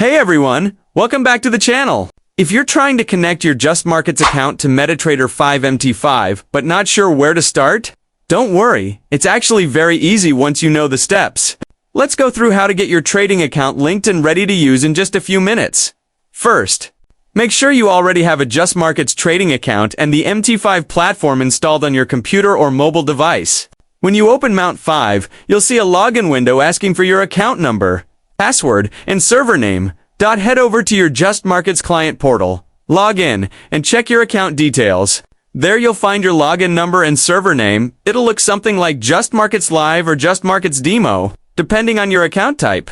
Hey everyone, welcome back to the channel. If you're trying to connect your JustMarkets account to MetaTrader 5 MT5 but not sure where to start, don't worry, it's actually very easy once you know the steps. Let's go through how to get your trading account linked and ready to use in just a few minutes. First, make sure you already have a JustMarkets trading account and the MT5 platform installed on your computer or mobile device. When you open MT5, you'll see a login window asking for your account number, password, and server name. Head over to your JustMarkets client portal, log in, and check your account details. There you'll find your login number and server name. It'll look something like JustMarkets Live or JustMarkets Demo, depending on your account type.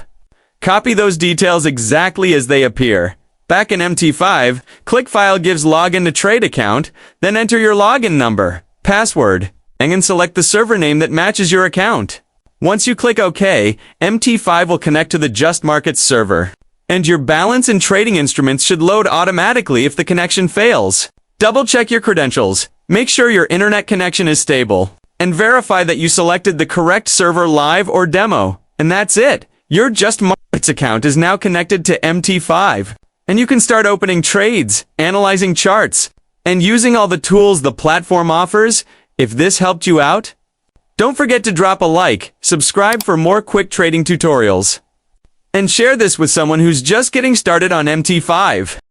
Copy those details exactly as they appear. Back in MT5, click File gives Login to Trade Account, then enter your login number, password, and select the server name that matches your account. Once you click OK, MT5 will connect to the JustMarkets server, and your balance and trading instruments should load automatically if the connection fails. Double-check your credentials, make sure your internet connection is stable, and verify that you selected the correct server live or demo. And that's it! Your JustMarkets account is now connected to MT5, and you can start opening trades, analyzing charts, and using all the tools the platform offers. If this helped you out, don't forget to drop a like, subscribe for more quick trading tutorials, and share this with someone who's just getting started on MT5.